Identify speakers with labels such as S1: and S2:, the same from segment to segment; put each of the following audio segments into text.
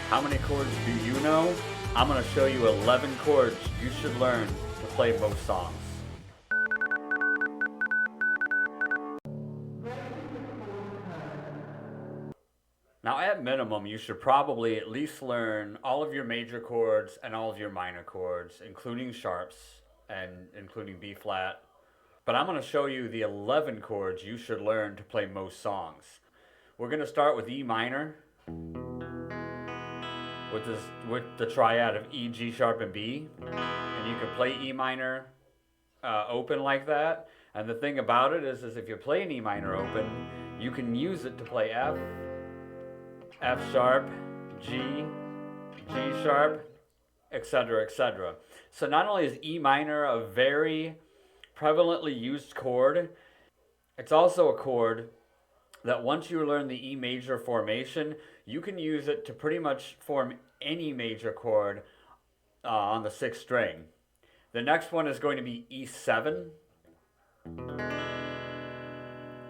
S1: How many chords do you know? I'm going to show you 11 chords you should learn to play most songs. Now at minimum, you should probably at least learn all of your major chords and all of your minor chords, including sharps and including B flat. But I'm going to show you the 11 chords you should learn to play most songs. We're going to start with E minor, with the triad of E, G sharp, and B. And you can play E minor open like that. And the thing about it is if you play an E minor open, you can use it to play F, F sharp, G, G sharp, etc., etc. So not only is E minor a very prevalently used chord, it's also a chord that once you learn the E major formation, you can use it to pretty much form any major chord on the sixth string. The next one is going to be E7.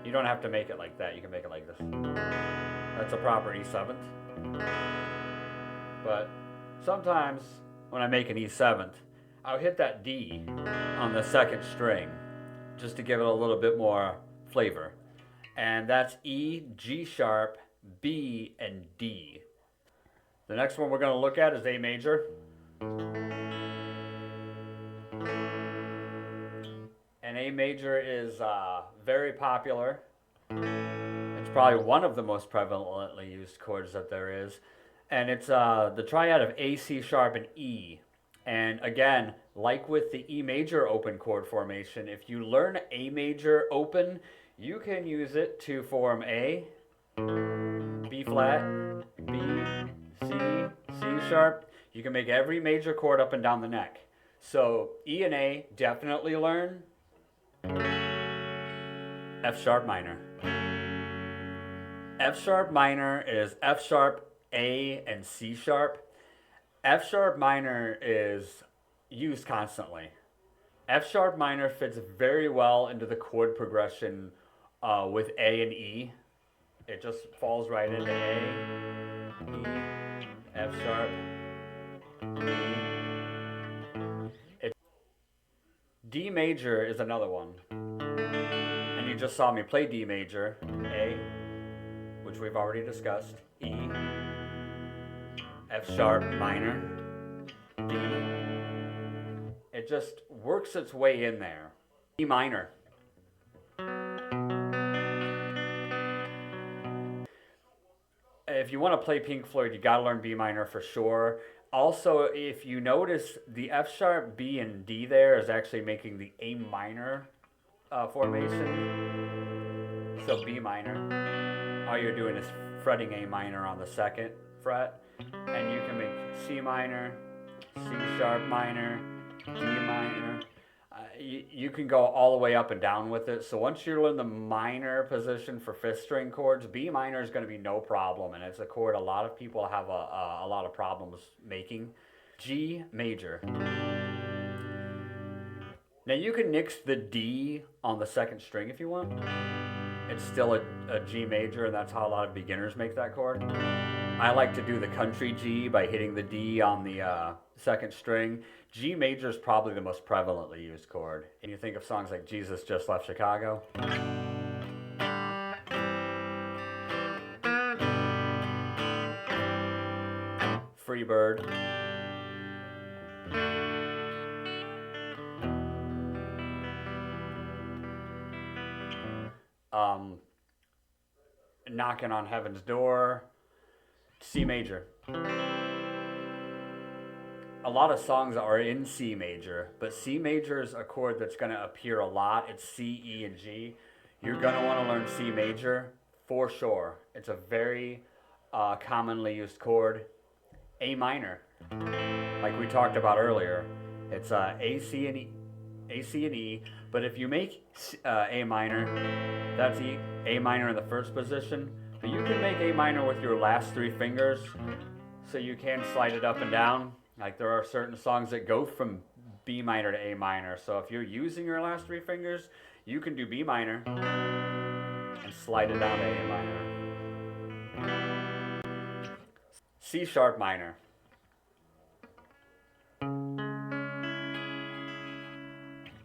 S1: You don't have to make it like that. You can make it like this. That's a proper E7th. But sometimes when I make an E7th, I'll hit that D on the second string just to give it a little bit more flavor. And that's E, G sharp, B, and D. The next one we're going to look at is A major. And A major is very popular. It's probably one of the most prevalently used chords that there is. And it's the triad of A, C sharp, and E. And again, like with the E major open chord formation, if you learn A major open, you can use it to form A, B flat, B, C, C sharp. You can make every major chord up and down the neck. So E and A, definitely learn. F sharp minor. F sharp minor is F sharp, A, and C sharp. F sharp minor is used constantly. F sharp minor fits very well into the chord progression with A and E. It just falls right into A, E, F sharp, E. D major is another one. And you just saw me play D major, A, which we've already discussed, E, F sharp minor, D. It just works its way in there. E minor. If you want to play Pink Floyd, you gotta learn B minor for sure. Also, if you notice, the F sharp, B, and D there is actually making the A minor formation. So B minor, all you're doing is fretting A minor on the second fret, and you can make C minor, C sharp minor, D minor. You can go all the way up and down with it. So once you learn the minor position for fifth string chords, B minor is going to be no problem, and it's a chord a lot of people have a lot of problems making. G major. Now you can nix the D on the second string if you want. It's still a G major, and that's how a lot of beginners make that chord. I like to do the country G by hitting the D on the second string. G major is probably the most prevalently used chord. And you think of songs like Jesus Just Left Chicago. Free Bird. Knocking on Heaven's Door. C major. A lot of songs are in C major, but C major is a chord that's going to appear a lot. It's C, E, and G. You're going to want to learn C major for sure. It's a very commonly used chord. A minor, like we talked about earlier, it's A, C, and E. A, C, and E. But if you make A minor, that's A minor in the first position. But you can make A minor with your last three fingers, so you can slide it up and down. Like there are certain songs that go from B minor to A minor. So if you're using your last three fingers, you can do B minor and slide it down to A minor. C sharp minor.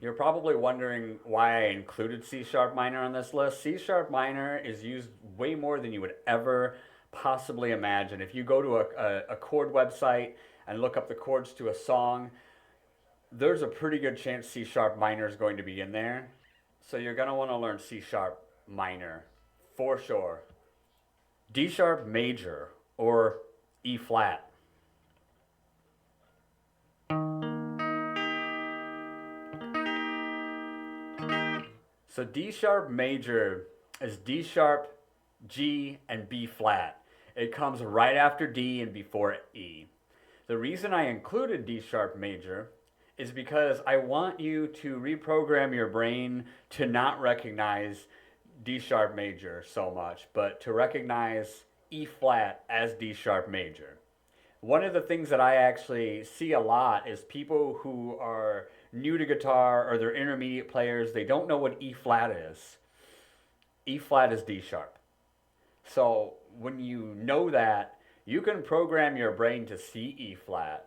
S1: You're probably wondering why I included C sharp minor on this list. C sharp minor is used way more than you would ever possibly imagine. If you go to a chord website and look up the chords to a song, there's a pretty good chance C sharp minor is going to be in there. So you're going to want to learn C sharp minor for sure. D sharp major or E flat. So D sharp major is D sharp, G, and B flat. It comes right after D and before E. The reason I included D sharp major is because I want you to reprogram your brain to not recognize D sharp major so much, but to recognize E flat as D sharp major. One of the things that I actually see a lot is people who are new to guitar or they're intermediate players, they don't know what E flat is. E flat is D sharp. So when you know that, you can program your brain to see E flat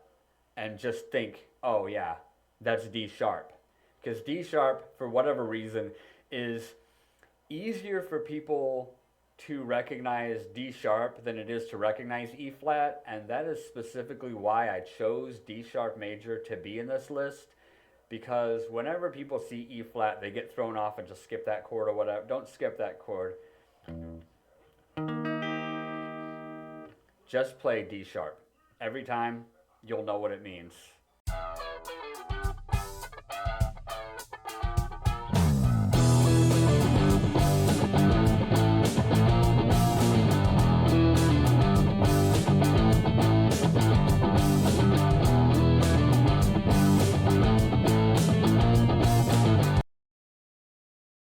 S1: and just think, oh yeah, that's D sharp. Because D sharp, for whatever reason, is easier for people to recognize D sharp than it is to recognize E flat, and that is specifically why I chose D sharp major to be in this list, because whenever people see E flat, they get thrown off and just skip that chord or whatever. Don't skip that chord. Just play D sharp. Every time, you'll know what it means.